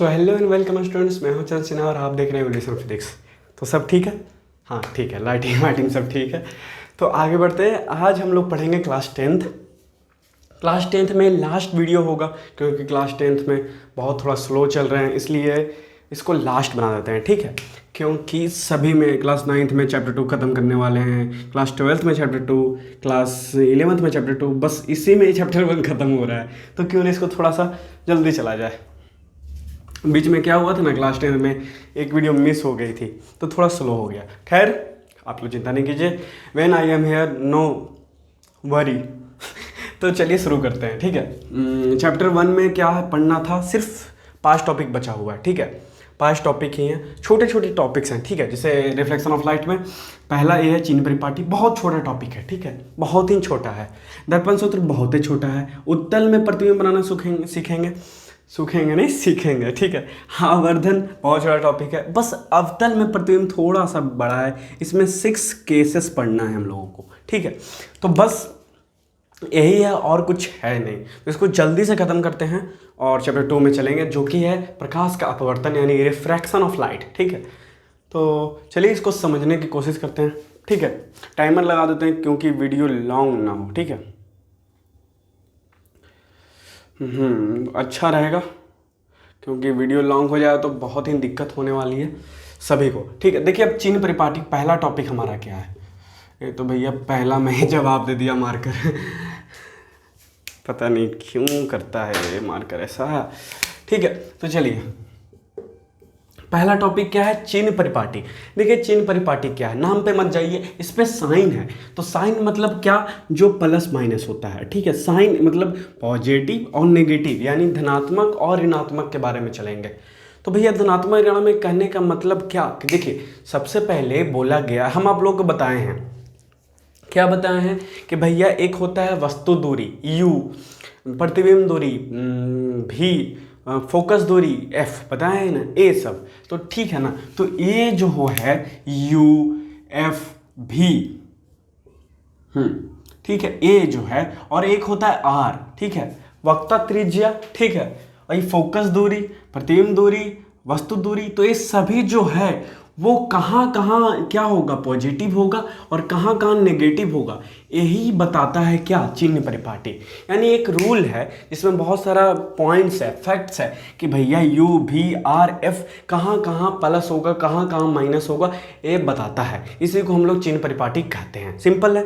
So hello and welcome students, मैं हूं चंद सिन्हा और आप देख रहे हैं एवोल्यूशन ऑफ फिजिक्स। तो सब ठीक है? हाँ ठीक है, लाइटिंग वाइटिंग सब ठीक है। तो आगे बढ़ते हैं। आज हम लोग पढ़ेंगे क्लास टेंथ में लास्ट वीडियो होगा, क्योंकि क्लास टेंथ में बहुत थोड़ा स्लो चल रहे हैं, इसलिए इसको लास्ट बना देते हैं, ठीक है। क्योंकि सभी में क्लास 9th में चैप्टर 2 ख़त्म करने वाले हैं, क्लास 12th में चैप्टर 2, क्लास 11th में चैप्टर 2, बस इसी में चैप्टर 1 ख़त्म हो रहा है। तो क्यों नहीं इसको थोड़ा सा जल्दी चला जाए। बीच में क्या हुआ था ना, क्लास 10 में एक वीडियो मिस हो गई थी तो थोड़ा स्लो हो गया। खैर आप लोग चिंता नहीं कीजिए, when I am here no worry. तो चलिए शुरू करते हैं, ठीक है। चैप्टर 1 में क्या पढ़ना था, सिर्फ 5 टॉपिक बचा हुआ है, ठीक है। 5 टॉपिक ही हैं, छोटे छोटे टॉपिक्स हैं, ठीक है। जैसे रिफ्लेक्शन ऑफ लाइट में पहला ये है चीन परिपाटी, बहुत छोटा टॉपिक है, ठीक है, बहुत ही छोटा है। दर्पण सूत्र बहुत ही छोटा है। उत्तल में प्रतिबिंब बनाना सीखेंगे, ठीक है। आवर्धन बहुत छोटा टॉपिक है। बस अवतल में प्रतिबिंब थोड़ा सा बड़ा है, इसमें 6 केसेस पढ़ना है हम लोगों को, ठीक है। तो बस यही है और कुछ है नहीं, तो इसको जल्दी से ख़त्म करते हैं और चैप्टर 2 में चलेंगे, जो कि है प्रकाश का अपवर्तन यानी रिफ्रैक्शन ऑफ लाइट, ठीक है। तो चलिए इसको समझने की कोशिश करते हैं, ठीक है। टाइमर लगा देते हैं क्योंकि वीडियो लॉन्ग ना हो, ठीक है। अच्छा रहेगा, क्योंकि वीडियो लॉन्ग हो जाए तो बहुत ही दिक्कत होने वाली है सभी को, ठीक है। देखिए अब चीन परिपाटी पहला टॉपिक हमारा क्या है। ये तो भैया पहला मैं ही जवाब दे दिया मार्कर। पता नहीं क्यों करता है ये मार्कर ऐसा, ठीक है। तो चलिए पहला टॉपिक क्या है, चीन परिपाटी। देखिए चीन परिपाटी क्या है, नाम पे मत जाइए, इस पे साइन है। तो साइन मतलब क्या, जो प्लस माइनस होता है, ठीक है। साइन मतलब पॉजिटिव और नेगेटिव, यानी धनात्मक और ऋणात्मक के बारे में चलेंगे। तो भैया धनात्मक ऋण में कहने का मतलब क्या, कि देखिए सबसे पहले बोला गया, हम आप लोग को बताए हैं, क्या बताए हैं कि भैया एक होता है वस्तु दूरी u, प्रतिबिंब दूरी v, फोकस दूरी f, पता है ना ए सब, तो ठीक है ना। तो ये जो हो है u f v, ठीक है, ए जो है, और एक होता है r, ठीक है, वक्रता त्रिज्या, ठीक है। और ये फोकस दूरी, प्रतिबिंब दूरी, वस्तु दूरी, तो ये सभी जो है वो कहाँ कहाँ क्या होगा, पॉजिटिव होगा और कहाँ कहाँ नेगेटिव होगा, यही बताता है क्या, चिन्ह परिपाटी। यानी एक रूल है जिसमें बहुत सारा पॉइंट्स है, फैक्ट्स है कि भैया u v r f कहाँ कहाँ प्लस होगा, कहाँ कहाँ माइनस होगा, ये बताता है। इसी को हम लोग चिन्ह परिपाटी कहते हैं। सिंपल है,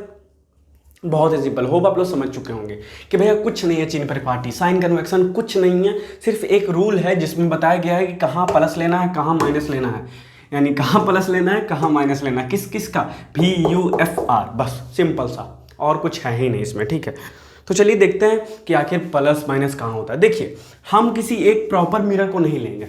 बहुत ही सिंपल। होप आप लोग समझ चुके होंगे कि भैया कुछ नहीं है चीन परिपाटी, साइन कन्वेक्शन कुछ नहीं है, सिर्फ एक रूल है जिसमें बताया गया है कि कहाँ प्लस लेना है, कहाँ माइनस लेना है, यानी कहाँ प्लस लेना है, कहाँ माइनस लेना है, किस किस का, v u f r, बस सिंपल सा, और कुछ है ही नहीं इसमें, ठीक है। तो चलिए देखते हैं कि आखिर प्लस माइनस कहाँ होता है। देखिए हम किसी एक प्रॉपर मिरर को नहीं लेंगे,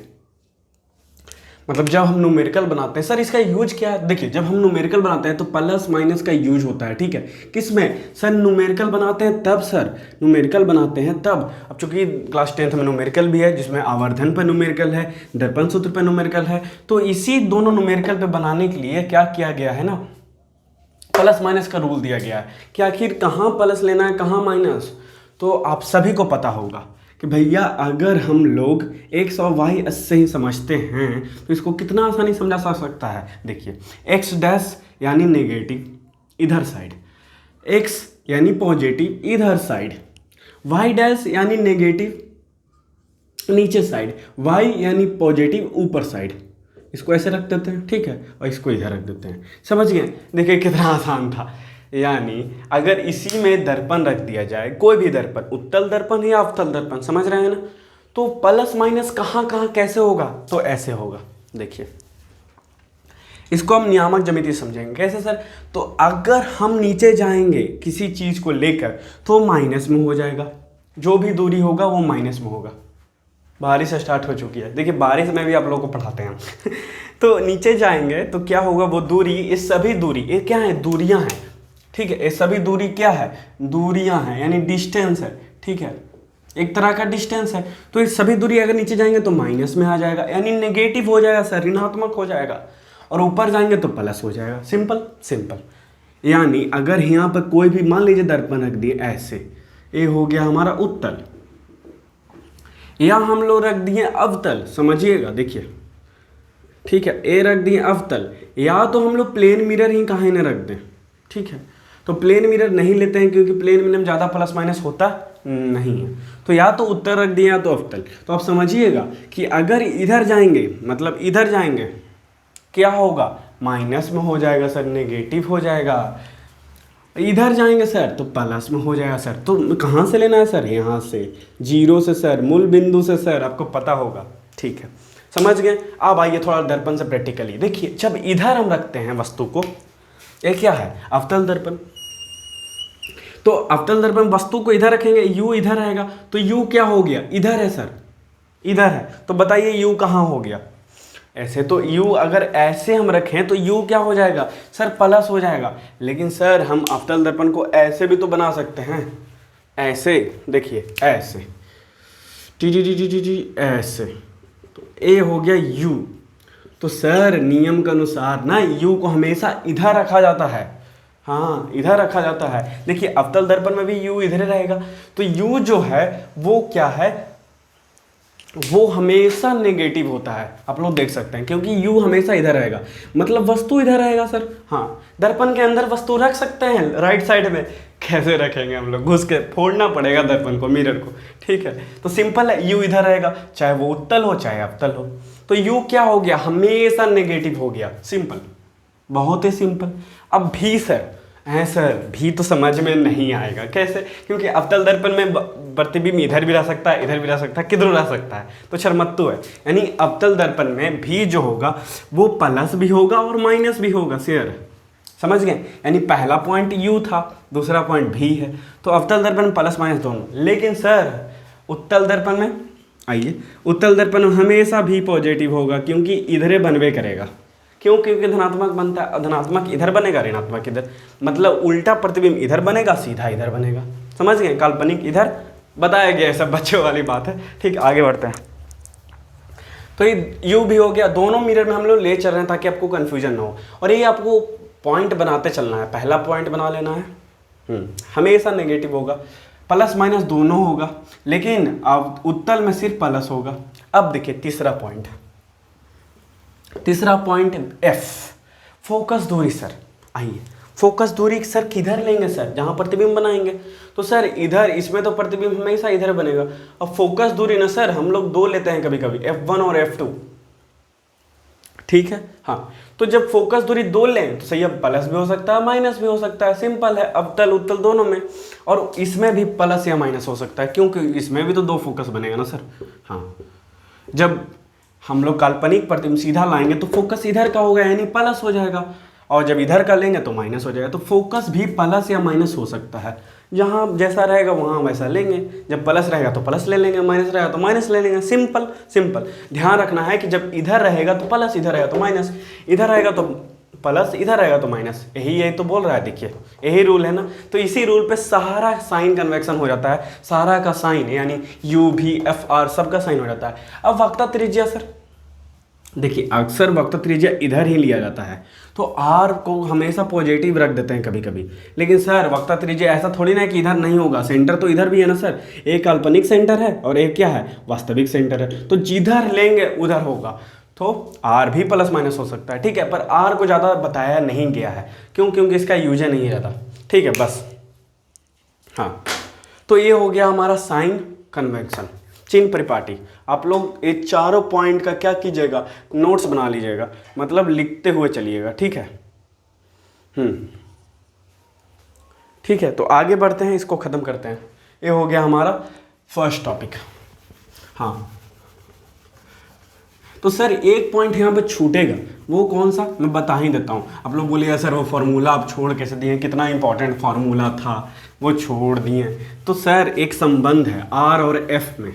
मतलब जब हम न्यूमेरिकल बनाते हैं, सर इसका यूज क्या है, देखिए जब हम न्यूमेरिकल बनाते हैं तो प्लस माइनस का यूज होता है, ठीक है। किसमें सर, न्यूमेरिकल बनाते हैं तब, सर न्यूमेरिकल बनाते हैं तब। अब चूंकि क्लास 10th में न्यूमेरिकल भी है, जिसमें आवर्धन पर न्यूमेरिकल है, दर्पण सूत्र पर न्यूमेरिकल है, तो इसी दोनों न्यूमेरिकल पे बनाने के लिए क्या किया गया है ना, प्लस माइनस का रूल दिया गया है कि आखिर कहाँ प्लस लेना है, कहाँ माइनस। तो आप सभी को पता होगा कि भैया अगर हम लोग x और y से ही समझते हैं तो इसको कितना आसानी समझा जा सकता है। देखिए x डैश यानी नेगेटिव इधर साइड, x यानी पॉजिटिव इधर साइड, y डैश यानी नेगेटिव नीचे साइड, y यानी पॉजिटिव ऊपर साइड। इसको ऐसे रख देते हैं, ठीक है, और इसको इधर रख देते हैं। समझ गए? देखिए कितना आसान था। यानी अगर इसी में दर्पण रख दिया जाए, कोई भी दर्पण, उत्तल दर्पण या अवतल दर्पण, समझ रहे हैं ना, तो प्लस माइनस कहाँ कहाँ कैसे होगा, तो ऐसे होगा। देखिए इसको हम नियामक ज्यामिति समझेंगे। कैसे सर, तो अगर हम नीचे जाएंगे किसी चीज को लेकर तो माइनस में हो जाएगा, जो भी दूरी होगा वो माइनस में होगा। बारिश स्टार्ट हो चुकी है, देखिए बारिश में भी आप लोगों को पढ़ाते हैं। तो नीचे जाएंगे तो क्या होगा, वो दूरी, ये सभी दूरी, ये क्या है, दूरियां हैं, ठीक है। ये सभी दूरी क्या है, दूरियां हैं, यानी डिस्टेंस है, ठीक है, एक तरह का डिस्टेंस है। तो ये सभी दूरी अगर नीचे जाएंगे तो माइनस में आ जाएगा, यानी नेगेटिव हो जाएगा सर, ऋणात्मक हो जाएगा, और ऊपर जाएंगे तो प्लस हो जाएगा। Simple simple. यानी अगर यहाँ पर कोई भी मान लीजिए दर्पण रख दिए ऐसे, ये हो गया हमारा उत्तल, या हम लोग रख दिए अवतल, समझिएगा देखिए, ठीक है, ए रख दिए अवतल, या तो हम लोग प्लेन मिरर ही कहीं ना रख दें, ठीक है। तो प्लेन मिरर नहीं लेते हैं क्योंकि प्लेन मिरर में ज़्यादा प्लस माइनस होता नहीं है, तो या तो उत्तर रख दिए या तो अवतल। तो आप समझिएगा कि अगर इधर जाएंगे, मतलब इधर जाएंगे, क्या होगा, माइनस में हो जाएगा सर, नेगेटिव हो जाएगा। इधर जाएंगे सर तो प्लस में हो जाएगा सर। तो कहाँ से लेना है सर, यहाँ से, जीरो से सर, मूल बिंदु से सर, आपको पता होगा, ठीक है, समझ गए। अब आइए थोड़ा दर्पण से प्रैक्टिकली देखिए, जब इधर हम रखते हैं वस्तु को, ये क्या है, अवतल दर्पण। तो अवतल दर्पण वस्तु को इधर रखेंगे, यू इधर रहेगा, तो यू क्या हो गया, इधर है सर, इधर है। तो बताइए यू कहाँ हो गया, ऐसे तो यू अगर ऐसे हम रखें तो यू क्या हो जाएगा सर, प्लस हो जाएगा। लेकिन सर हम अवतल दर्पण को ऐसे भी तो बना सकते हैं, ऐसे देखिए, ऐसे T T T T T T ऐसे, तो ए हो गया यू। तो सर नियम के अनुसार ना यू को हमेशा इधर रखा जाता है, हाँ इधर रखा जाता है। देखिए अवतल दर्पण में भी यू इधर ही रहेगा, तो यू जो है वो क्या है, वो हमेशा नेगेटिव होता है, आप लोग देख सकते हैं, क्योंकि यू हमेशा इधर रहेगा, मतलब वस्तु इधर रहेगा सर। हाँ, दर्पण के अंदर वस्तु रख सकते हैं राइट साइड में, कैसे रखेंगे हम लोग, घुस के फोड़ना पड़ेगा दर्पण को, मिरर को, ठीक है। तो सिंपल है, यू इधर रहेगा, चाहे वो उत्तल हो चाहे अवतल हो। तो यू क्या हो गया, हमेशा नेगेटिव हो गया, सिंपल, बहुत ही सिंपल। अब भी सर हैं सर, भी तो समझ में नहीं आएगा, कैसे, क्योंकि अवतल दर्पण में प्रतिबिंब इधर भी रह सकता है, इधर भी रह सकता है, किधर रह सकता है, तो शर्मत्तु है। यानी अवतल दर्पण में भी जो होगा वो प्लस भी होगा और माइनस भी होगा सर, समझ गए। यानी पहला पॉइंट यू था, दूसरा पॉइंट भी है, तो अवतल दर्पण प्लस माइनस दोनों। लेकिन सर उत्तल दर्पण में, आइए, उत्तल दर्पण में हमेशा भी पॉजिटिव होगा, क्योंकि इधरे बनवे करेगा। क्यों, क्योंकि धनात्मक बनता है, धनात्मक इधर बनेगा, ऋणात्मक इधर, मतलब उल्टा प्रतिबिंब इधर बनेगा, सीधा इधर बनेगा, समझ गए। काल्पनिक इधर बताया गया है, सब बच्चों वाली बात है, ठीक। आगे बढ़ते हैं, तो ये यू भी हो गया, दोनों मिरर में हम लोग ले चल रहे हैं ताकि आपको कंफ्यूजन ना हो, और ये आपको पॉइंट बनाते चलना है। पहला पॉइंट बना लेना है, हमेशा नेगेटिव होगा, प्लस माइनस दोनों होगा, लेकिन अब उत्तल में सिर्फ प्लस होगा। अब देखिए तीसरा पॉइंट, तीसरा पॉइंट एफ, फोकस दूरी सर। आइए, फोकस दूरी सर किधर लेंगे सर, जहां प्रतिबिंब बनाएंगे, तो सर इधर, इसमें तो प्रतिबिंब हमेशा इधर बनेगा। अब फोकस दूरी ना सर हम लोग दो लेते हैं कभी कभी, F1 और F2, ठीक है। हाँ, तो जब फोकस दूरी दो लें तो सही है, प्लस भी हो सकता है माइनस भी हो सकता है, सिंपल है, अवतल उत्तल दोनों में। और इसमें भी प्लस या माइनस हो सकता है, क्योंकि इसमें भी तो दो फोकस बनेगा ना सर। हाँ, जब हम लोग काल्पनिक प्रतिबिंब सीधा लाएंगे तो फोकस इधर का होगा, यानी प्लस हो जाएगा, और जब इधर का लेंगे तो माइनस हो जाएगा। तो फोकस भी प्लस या माइनस हो सकता है, जहाँ जैसा रहेगा वहाँ वैसा लेंगे, जब प्लस रहेगा तो प्लस ले लेंगे, माइनस रहेगा तो माइनस ले लेंगे, सिंपल सिंपल। ध्यान रखना है कि जब इधर रहेगा तो प्लस, इधर रहेगा तो माइनस, इधर रहेगा तो प्लस, इधर रहेगा तो माइनस, यही तो बोल रहा है, देखिए यही रूल है ना। तो इसी रूल पे सारा साइन कन्वेक्शन हो जाता है, सारा का साइन, यानी यू भी एफ आर सबका साइन हो जाता है। अब वक्ता त्रिज्या सर, देखिए अक्सर वक्ता त्रिज्या इधर ही लिया जाता है, तो आर को हमेशा पॉजिटिव रख देते हैं कभी कभी। लेकिन सर वक्ता त्रिज्या ऐसा थोड़ी ना है कि इधर नहीं होगा, सेंटर तो इधर भी है ना सर, एक काल्पनिक सेंटर है और एक क्या है, वास्तविक सेंटर है, तो जिधर लेंगे उधर होगा। तो आर भी प्लस माइनस हो सकता है, ठीक है, पर आर को ज़्यादा बताया नहीं गया है, क्यों, क्योंकि इसका यूज नहीं रहता, ठीक है, बस। हाँ, तो ये हो गया हमारा साइन कन्वेक्शन, चिन्ह परिपाटी। आप लोग ये चारों पॉइंट का क्या कीजिएगा, नोट्स बना लीजिएगा, मतलब लिखते हुए चलिएगा, ठीक है। ठीक है, तो आगे बढ़ते हैं, इसको ख़त्म करते हैं। ये हो गया हमारा फर्स्ट टॉपिक। हाँ, तो सर एक पॉइंट यहाँ पे छूटेगा, वो कौन सा, मैं बता ही देता हूँ। आप लोग बोलिएगा सर वो फार्मूला आप छोड़ कैसे दिए, कितना इंपॉर्टेंट फार्मूला था, वो छोड़ दिए। तो सर एक संबंध है आर और एफ में,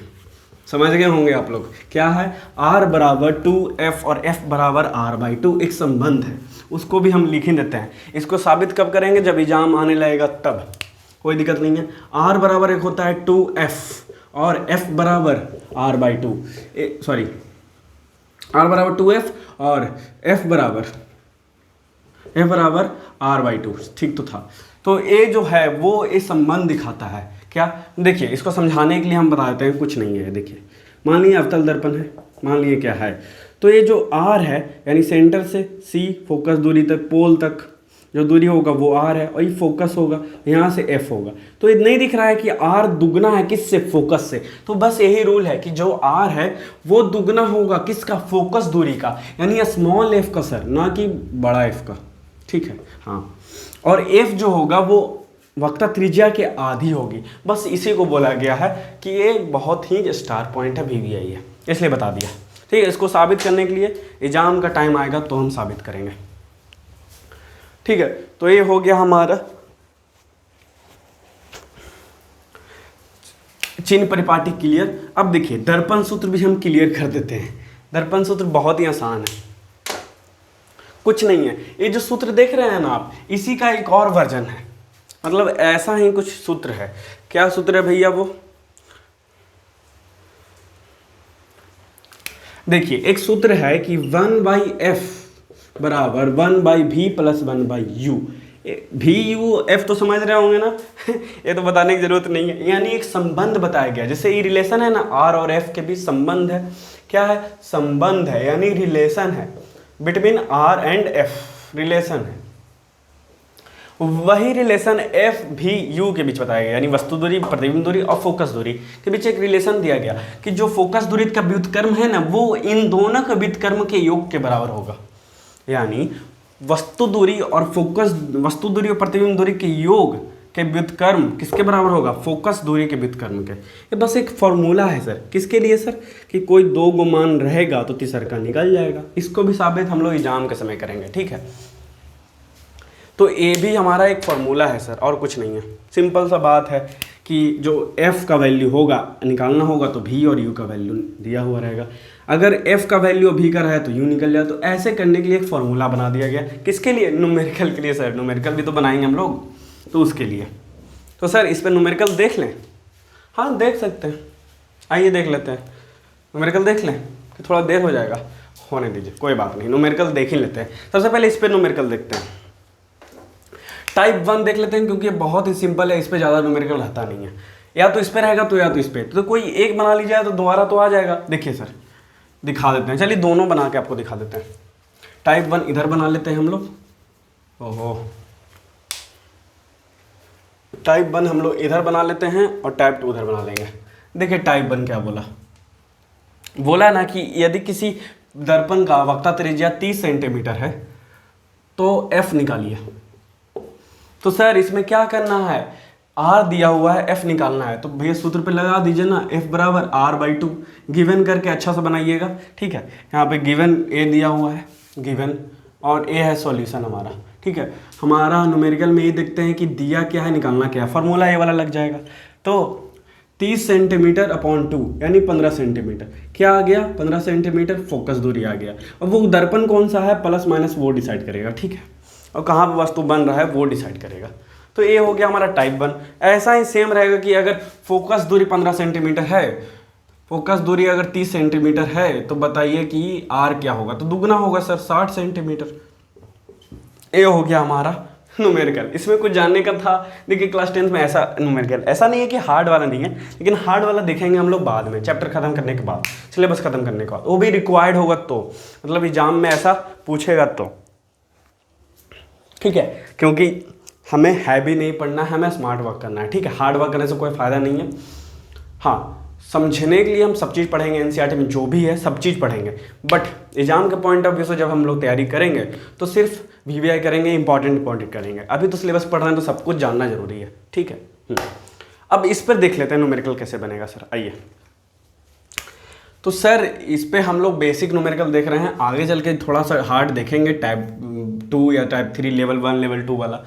समझ गए होंगे आप लोग, क्या है, आर बराबर 2f और f बराबर r/2, एक संबंध है, उसको भी हम लिख ही देते हैं। इसको साबित कब करेंगे, जब एग्जाम आने लगेगा तब, कोई दिक्कत नहीं है। r बराबर एक होता है 2f और f बराबर r/2, सॉरी r बराबर 2f और f बराबर r/2, ठीक तो था। तो ये जो है वो ये संबंध दिखाता है, क्या, देखिए इसको समझाने के लिए हम बता देते हैं, कुछ नहीं है, देखिए मान लीजिए अवतल दर्पण है, मान लीजिए क्या है, तो ये जो आर है यानी सेंटर से सी फोकस दूरी तक, पोल तक जो दूरी होगा वो आर है, और ये फोकस होगा, यहाँ से एफ होगा। तो ये नहीं दिख रहा है कि आर दुगना है किससे, फोकस से, तो बस यही रूल है कि जो आर है वो दुगना होगा किसका, फोकस दूरी का, यानी स्मॉल एफ का सर, ना कि बड़ा एफ का, ठीक है। हाँ, और एफ जो होगा वो वक्ता त्रिज्या के आधी होगी, बस इसी को बोला गया है कि ये बहुत ही स्टार पॉइंट है, VVI है, इसलिए बता दिया, ठीक है। इसको साबित करने के लिए एग्जाम का टाइम आएगा तो हम साबित करेंगे, ठीक है। तो ये हो गया हमारा चिन्ह परिपाटी क्लियर। अब देखिए दर्पण सूत्र भी हम क्लियर कर देते हैं। दर्पण सूत्र बहुत ही आसान है, कुछ नहीं है, ये जो सूत्र देख रहे हैं ना आप, इसी का एक और वर्जन है, मतलब ऐसा ही कुछ सूत्र है। क्या सूत्र है भैया वो, देखिए एक सूत्र है कि 1/f बराबर 1/v प्लस 1/u। VUF तो समझ रहे होंगे ना ये तो बताने की जरूरत नहीं है, यानी एक संबंध बताया गया, जैसे ये रिलेशन है ना, R और F के बीच संबंध है, क्या है, संबंध है, यानी रिलेशन है between R and F, relation है। वही रिलेशन F भी U के बीच बताया गया, यानी वस्तु दूरी, प्रतिबिंब दूरी और फोकस दूरी के बीच एक रिलेशन दिया गया कि जो फोकस दूरी का व्युत्क्रम है ना, वो इन दोनों के व्युत्क्रम के योग के बराबर होगा, यानी वस्तु दूरी और फोकस, वस्तु दूरी और प्रतिबिंब दूरी के योग के व्युत्क्रम किसके बराबर होगा, फोकस दूरी के व्युत्क्रम के। ये बस एक फॉर्मूला है सर, किसके लिए सर, कि कोई दो गो मान रहेगा तो तीसरा का निकल जाएगा। इसको भी साबित हम लोग एग्जाम के समय करेंगे, ठीक है। तो ये भी हमारा एक फॉर्मूला है सर, और कुछ नहीं है, सिंपल सा बात है कि जो f का वैल्यू होगा निकालना होगा तो v और u का वैल्यू दिया हुआ रहेगा, अगर f का वैल्यू v का रहा है तो u निकल जाए। तो ऐसे करने के लिए एक फॉर्मूला बना दिया गया, किसके लिए, न्यूमेरिकल के लिए सर, न्यूमेरिकल भी तो बनाएंगे हम लोग, तो उसके लिए। तो सर इस पर न्यूमेरिकल देख लें, हाँ देख सकते हैं, आइए देख लेते हैं, न्यूमेरिकल देख लें कि थोड़ा देर हो जाएगा, होने दीजिए कोई बात नहीं, न्यूमेरिकल देख ही लेते हैं। सबसे पहले इस पर न्यूमेरिकल देखते हैं, टाइप 1 देख लेते हैं, क्योंकि ये बहुत ही सिंपल है, इस पर ज़्यादा न्यूमेरिकल रहता नहीं है, या तो इस पर रहेगा तो या तो इस पर, तो कोई एक बना लीजिए तो दोबारा तो आ जाएगा। देखिए सर दिखा देते हैं, चलिए दोनों बना के आपको दिखा देते हैं। टाइप 1 इधर बना लेते हैं हम लोग, ओहो, टाइप 1 हम लोग इधर बना लेते हैं और टाइप 2 उधर बना लेंगे। देखिए टाइप 1 क्या बोला, बोला ना कि यदि किसी दर्पण का वक्ता त्रिज्या 30 सेंटीमीटर है तो f निकालिए। तो सर इसमें क्या करना है, r दिया हुआ है, f निकालना है, तो भैया सूत्र पे लगा दीजिए ना, f बराबर r/2, गिवन करके अच्छा सा बनाइएगा, ठीक है। यहाँ पे गिवन a दिया हुआ है, गिवन, और a है सॉल्यूशन हमारा, ठीक है। हमारा न्यूमेरिकल में ये देखते हैं कि दिया क्या है, निकालना क्या है, फार्मूला ये वाला लग जाएगा। तो 30 सेंटीमीटर अपॉन 2 यानी 15 सेंटीमीटर, क्या आ गया, 15 सेंटीमीटर फोकस दूरी आ गया। और वो दर्पण कौन सा है, प्लस माइनस वो डिसाइड करेगा, ठीक है, और कहाँ पर वस्तु बन रहा है वो डिसाइड करेगा। तो ये हो गया हमारा टाइप 1। ऐसा ही सेम रहेगा कि अगर फोकस दूरी 15 सेंटीमीटर है, फोकस दूरी अगर 30 सेंटीमीटर है, तो बताइए कि आर क्या होगा, तो दुगना होगा सर, 60 सेंटीमीटर। ये हो गया हमारा न्यूमेरिकल। इसमें कुछ जानने का था, देखिए क्लास 10 में ऐसा न्यूमेरिकल, ऐसा नहीं है कि हार्ड वाला नहीं है, लेकिन हार्ड वाला देखेंगे हम लोग बाद में, चैप्टर खत्म करने के बाद, सिलेबस खत्म करने के बाद, वो भी रिक्वायर्ड होगा तो, मतलब एग्जाम में ऐसा पूछेगा तो, ठीक है। क्योंकि हमें हैवी नहीं पढ़ना है, हमें स्मार्ट वर्क करना है, ठीक है। हार्ड वर्क करने से कोई फ़ायदा नहीं है। हाँ, समझने के लिए हम सब चीज़ पढ़ेंगे, एनसीईआरटी में जो भी है सब चीज़ पढ़ेंगे, बट एग्जाम के पॉइंट ऑफ व्यू से जब हम लोग तैयारी करेंगे तो सिर्फ VVI करेंगे, इंपॉर्टेंट करेंगे। अभी तो सिलेबस पढ़ रहे हैं तो सब कुछ जानना जरूरी है, ठीक है। अब इस पर देख लेते हैं न्यूमेरिकल कैसे बनेगा सर, आइए। तो सर इस पे हम लोग बेसिक न्यूमेरिकल देख रहे हैं, आगे चल के थोड़ा सा हार्ड देखेंगे, टाइप 2 या टाइप 3, लेवल 1 लेवल 2 वाला।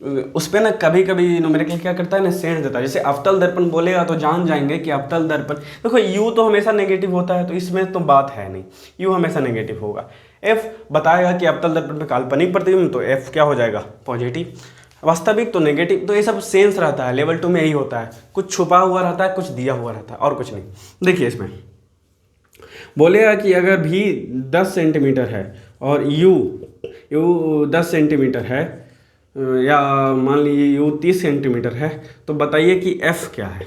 उस पर ना कभी कभी न्यूमेरिकल क्या करता है ना, सेंस देता है। जैसे अवतल दर्पण बोलेगा तो जान जाएंगे कि अवतल दर्पण, देखो u तो हमेशा नेगेटिव होता है, तो इसमें तो बात है नहीं, u हमेशा नेगेटिव होगा। f बताएगा कि अवतल दर्पण पे काल्पनिक प्रतिबिंब, तो f क्या हो जाएगा, पॉजिटिव। वास्तविक तो नेगेटिव। तो ये सब सेंस रहता है, लेवल 2 में यही होता है, कुछ छुपा हुआ रहता है, कुछ दिया हुआ रहता है, और कुछ नहीं। देखिए इसमें बोलेगा कि अगर भी 10 सेंटीमीटर है और u 10 सेंटीमीटर है, या मान लीजिए u 30 सेंटीमीटर है, तो बताइए कि f क्या है।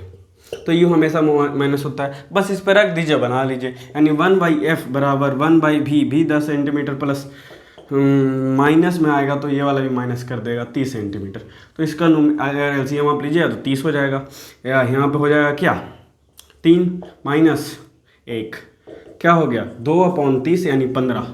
तो यू हमेशा माइनस होता है, बस इस पर रख दीजिए, बना लीजिए। यानी 1/f बराबर 1/v, भी 10 सेंटीमीटर प्लस माइनस में आएगा तो ये वाला भी माइनस कर देगा 30 सेंटीमीटर। तो इसका अगर एलसीएम आप लीजिएगा तो 30 हो जाएगा, या यहाँ पे हो जाएगा क्या 3 माइनस 1 क्या हो गया 2/30 यानी 15,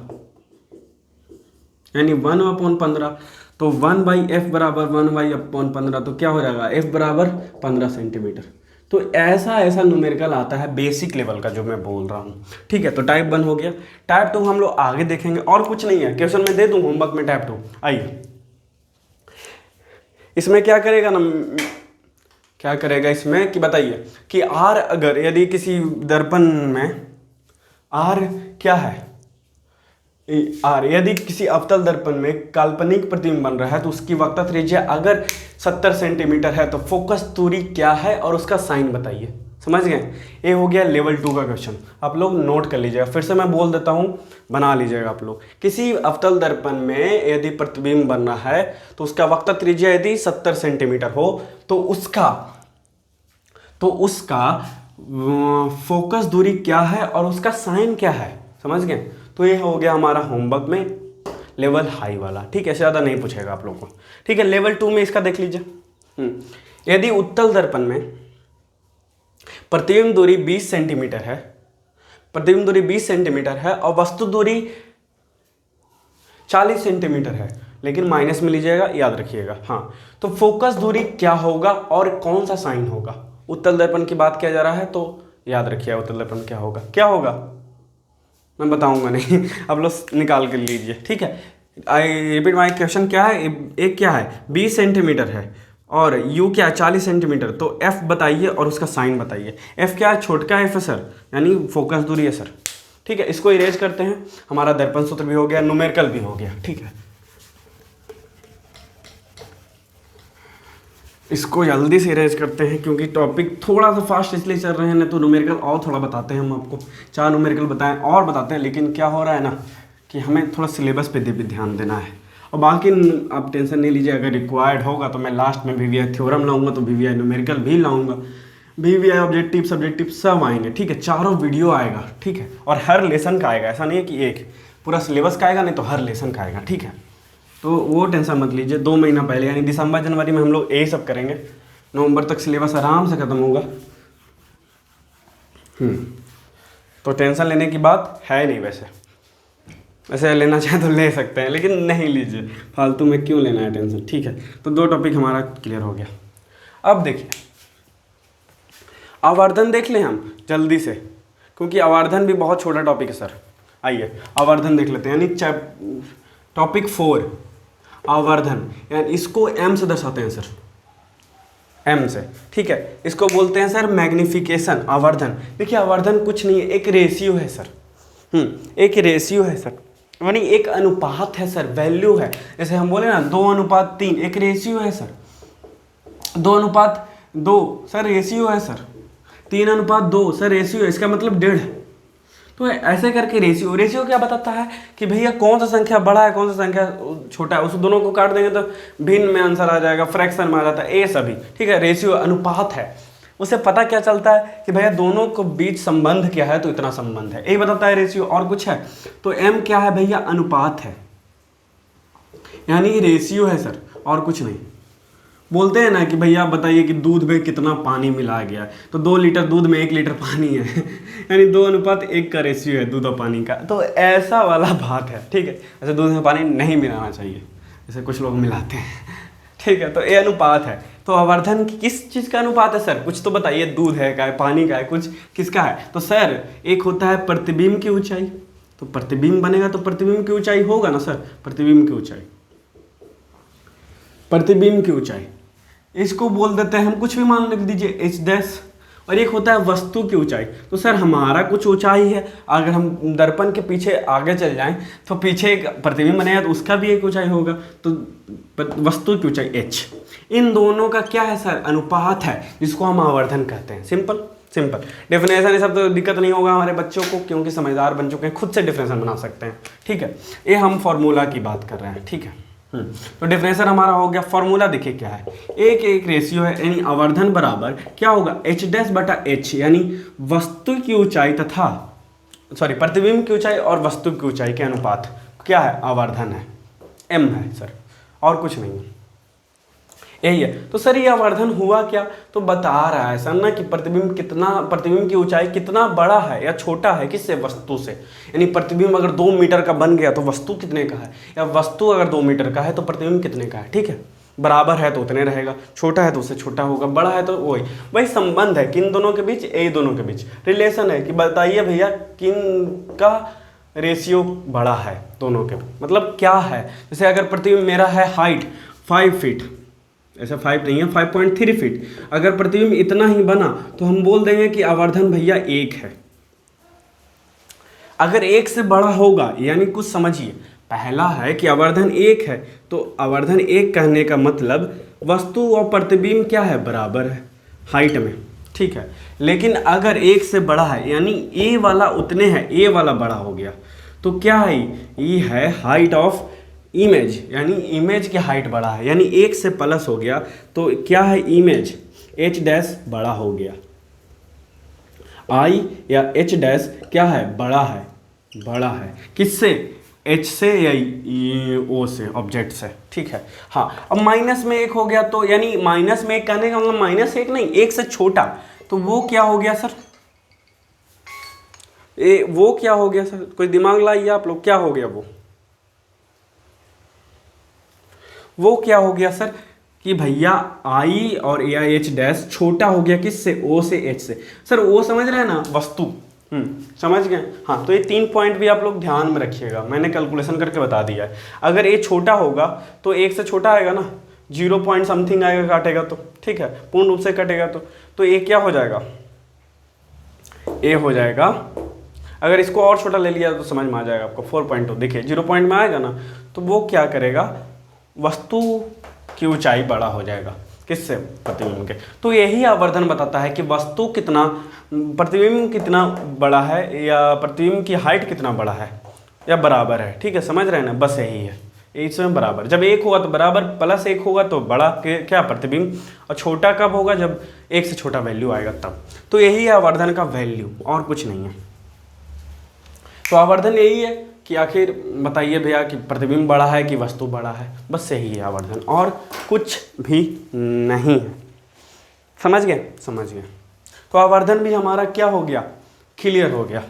यानी 1/15। तो 1/f बराबर 1/15, तो क्या हो जाएगा f बराबर 15 सेंटीमीटर। तो ऐसा न्यूमेरिकल आता है बेसिक लेवल का जो मैं बोल रहा हूँ, ठीक है। तो टाइप 1 हो गया। टाइप 2 हम लोग आगे देखेंगे, और कुछ नहीं है, क्वेश्चन में दे दूँ होमवर्क में टाइप 2। आइए इसमें क्या करेगा ना, क्या करेगा इसमें कि बताइए कि R अगर यदि किसी दर्पण में R क्या है, R यदि किसी अवतल दर्पण में काल्पनिक प्रतिबिंब बन रहा है तो उसकी वक्रता त्रिज्या अगर 70 सेंटीमीटर है तो फोकस दूरी क्या है और उसका साइन बताइए। समझ गए? ये हो गया लेवल 2 का क्वेश्चन, आप लोग नोट कर लीजिएगा। फिर से मैं बोल देता हूँ, बना लीजिएगा आप लोग। किसी अवतल दर्पण में यदि प्रतिबिंब बन रहा है तो उसका वक्रता त्रिज्या यदि 70 सेंटीमीटर हो तो उसका फोकस दूरी क्या है और उसका साइन क्या है। समझ गए? तो ये हो गया हमारा होमवर्क में लेवल हाई वाला, ठीक है। ज़्यादा नहीं पूछेगा आप लोग को, ठीक है। लेवल 2 में इसका देख लीजिए। यदि उत्तल दर्पण में प्रतिबिंब दूरी 20 सेंटीमीटर है, प्रतिबिंब दूरी 20 सेंटीमीटर है और वस्तु दूरी 40 सेंटीमीटर है, लेकिन माइनस में लीजिएगा, याद रखिएगा। हाँ, तो फोकस दूरी क्या होगा और कौन सा साइन होगा। उत्तल दर्पण की बात किया जा रहा है तो याद रखिएगा उत्तल दर्पण क्या होगा मैं बताऊंगा नहीं आप लोग निकाल कर लीजिए, ठीक है। आई रिपीट माई क्वेश्चन क्या है, एक क्या है 20 सेंटीमीटर है और यू क्या है 40 सेंटीमीटर, तो एफ बताइए और उसका साइन बताइए। एफ क्या है, छोटका एफ है सर, यानी फोकस दूरी है सर, ठीक है। इसको इरेज करते हैं, हमारा दर्पण सूत्र भी हो गया, न्यूमेरिकल भी हो गया, ठीक है। इसको जल्दी से इरेज करते हैं क्योंकि टॉपिक थोड़ा सा फास्ट इसलिए चल रहे हैं, ना तो न्यूमेरिकल और थोड़ा बताते हैं हम आपको, 4 न्यूमेरिकल बताएं और बताते हैं, लेकिन क्या हो रहा है ना कि हमें थोड़ा सिलेबस पे भी ध्यान देना है। और बाकी आप टेंशन नहीं लीजिए, अगर रिक्वायर्ड होगा तो मैं लास्ट में VVI थ्योरम लाऊंगा, तो VVI न्यूमेरिकल भी लाऊंगा, VVI ऑब्जेक्टिव सब्जेक्टिव सब आएंगे, ठीक है। 4 वीडियो आएगा, ठीक है। और हर लेसन का आएगा, ऐसा नहीं है कि एक पूरा सिलेबस का आएगा, नहीं तो हर लेसन का आएगा, ठीक है। तो वो टेंशन मत लीजिए, 2 महीना पहले यानी दिसंबर जनवरी में हम लोग यही सब करेंगे, नवंबर तक सिलेबस आराम से ख़त्म होगा। तो टेंशन लेने की बात है नहीं, वैसे लेना चाहे तो ले सकते हैं, लेकिन नहीं लीजिए, फालतू में क्यों लेना है टेंशन, ठीक है। तो 2 टॉपिक हमारा क्लियर हो गया। अब देखिए आवर्धन देख लें हम जल्दी से, क्योंकि आवर्धन भी बहुत छोटा टॉपिक है सर। आइए आवर्धन देख लेते हैं, यानी टॉपिक 4 आवर्धन, यानी इसको m से दर्शाते हैं सर, m से, ठीक है। इसको बोलते हैं सर मैग्निफिकेशन। आवर्धन देखिए, आवर्धन कुछ नहीं है, एक रेशियो है सर, एक रेशियो है सर, यानी एक अनुपात है सर, वैल्यू है। जैसे हम बोले ना 2:3, एक रेशियो है सर। 2:2 सर रेशियो है सर। 3:2 सर रेशियो है, इसका मतलब 1.5। तो ऐसे करके रेशियो क्या बताता है कि भैया कौन सा संख्या बड़ा है कौन सा संख्या छोटा है, उस दोनों को काट देंगे तो भिन्न में आंसर आ जाएगा, फ्रैक्शन में आ जाता है, ये सभी, ठीक है। रेशियो अनुपात है, उससे पता क्या चलता है कि भैया दोनों को बीच संबंध क्या है, तो इतना संबंध है, यही बताता है रेशियो, और कुछ है। तो m क्या है भैया, अनुपात है, यानी रेशियो है सर, और कुछ नहीं। बोलते हैं ना कि भैया बताइए कि दूध में कितना पानी मिलाया गया है, तो 2 लीटर दूध में 1 लीटर पानी है यानी 2:1 का रेशियो है दूध और पानी का। तो ऐसा वाला बात है, ठीक है। ऐसे दूध में पानी नहीं मिलाना चाहिए, जैसे कुछ लोग मिलाते हैं, ठीक है। तो ये अनुपात है। तो आवर्धन किस चीज़ का अनुपात है सर, कुछ तो बताइए, दूध है का है, पानी का है, कुछ किसका है। तो सर एक होता है प्रतिबिंब की ऊंचाई, तो प्रतिबिंब बनेगा तो प्रतिबिंब की ऊंचाई होगा ना सर, प्रतिबिंब की ऊंचाई, प्रतिबिंब की ऊंचाई, इसको बोल देते हैं हम, कुछ भी मान लिख दीजिए h'। और एक होता है वस्तु की ऊंचाई, तो सर हमारा कुछ ऊंचाई है, अगर हम दर्पण के पीछे आगे चल जाएं तो पीछे एक प्रतिबिंब बनेगा तो उसका भी एक ऊंचाई होगा, तो वस्तु की ऊंचाई h। इन दोनों का क्या है सर, अनुपात है, जिसको हम आवर्धन कहते हैं। सिंपल डेफिनेशन, ये सब तो दिक्कत नहीं होगा हमारे बच्चों को, क्योंकि समझदार बन चुके हैं, खुद से डेफिनेशन बना सकते हैं, ठीक है। ये हम फॉर्मूला की बात कर रहे हैं, ठीक है। तो डिफरेंशियल हमारा हो गया। फॉर्मूला देखिए क्या है, एक एक रेशियो है, यानी आवर्धन बराबर क्या होगा, एच डैश बटा एच, यानी वस्तु की ऊंचाई तथा प्रतिबिंब की ऊंचाई और वस्तु की ऊंचाई के अनुपात क्या है, आवर्धन है, एम है सर, और कुछ नहीं है, यही है। तो सर ये आवर्धन हुआ क्या, तो बता रहा है सर ना कि प्रतिबिंब की ऊंचाई कितना बड़ा है या छोटा है, किससे, वस्तु से। यानी प्रतिबिंब अगर 2 मीटर का बन गया तो वस्तु कितने का है, या वस्तु अगर 2 मीटर का है तो प्रतिबिंब कितने का है, ठीक है। बराबर है तो उतने रहेगा, छोटा है तो उससे छोटा होगा, बड़ा है तो वही संबंध है किन दोनों के बीच, यही दोनों के बीच रिलेशन है कि बताइए भैया किन का रेशियो बड़ा है दोनों के, मतलब क्या है। जैसे अगर प्रतिबिंब मेरा है हाइट 5 फीट, ऐसा 5 नहीं है, 5.3 फीट, अगर प्रतिबिंब इतना ही बना तो हम बोल देंगे कि आवर्धन भैया 1 है। अगर 1 से बड़ा होगा, यानी कुछ समझिए, पहला है कि आवर्धन 1 है, तो आवर्धन 1 कहने का मतलब वस्तु और प्रतिबिंब क्या है, बराबर है हाइट में, ठीक है। लेकिन अगर 1 से बड़ा है, यानी ए वाला उतने है, ए वाला बड़ा हो गया, तो क्या है, ये है हाइट ऑफ इमेज, यानी इमेज की हाइट बड़ा है, यानी 1 से प्लस हो गया तो क्या है, इमेज एच डैश बड़ा हो गया, आई या एच डैश क्या है, बड़ा है किससे, एच से या ओ से, ऑब्जेक्ट से, ठीक है। हाँ, अब माइनस में 1 हो गया तो, यानी माइनस में 1 कहने का मतलब -1 नहीं, 1 से छोटा, तो वो क्या हो गया सर, वो क्या हो गया सर, कोई दिमाग लाइए आप लोग, क्या हो गया वो क्या हो गया सर, कि भैया आई और ए आई एच डैश छोटा हो गया किससे, ओ से एच से। सर ओ समझ रहे हैं ना, वस्तु, समझ गए। हाँ, तो ये 3 पॉइंट भी आप लोग ध्यान में रखिएगा, मैंने कैलकुलेशन करके बता दिया है। अगर ए छोटा होगा तो 1 से छोटा आएगा ना, 0 पॉइंट समथिंग आएगा, काटेगा तो, ठीक है, पूर्ण रूप से कटेगा तो ए क्या हो जाएगा, ए हो जाएगा। अगर इसको और छोटा ले लिया तो समझ में आ जाएगा आपको, 4.2, देखिए 0 पॉइंट में आएगा ना, तो वो क्या करेगा, वस्तु की ऊंचाई बड़ा हो जाएगा किससे, प्रतिबिंब के। तो यही आवर्धन बताता है कि वस्तु कितना, प्रतिबिंब कितना बड़ा है, या प्रतिबिंब की हाइट कितना बड़ा है या बराबर है, ठीक है, समझ रहे हैं ना, बस यही है, इसमें बराबर। जब 1 होगा तो बराबर, +1 होगा तो बड़ा क्या, प्रतिबिंब, और छोटा कब होगा, जब 1 से छोटा वैल्यू आएगा तब। तो यही है आवर्धन का वैल्यू, और कुछ नहीं है। तो आवर्धन यही है कि आखिर बताइए भैया कि प्रतिबिंब बड़ा है कि वस्तु बड़ा है, बस यही है आवर्धन, और कुछ भी नहीं है। समझ गए। तो आवर्धन भी हमारा क्या हो गया, क्लियर हो गया।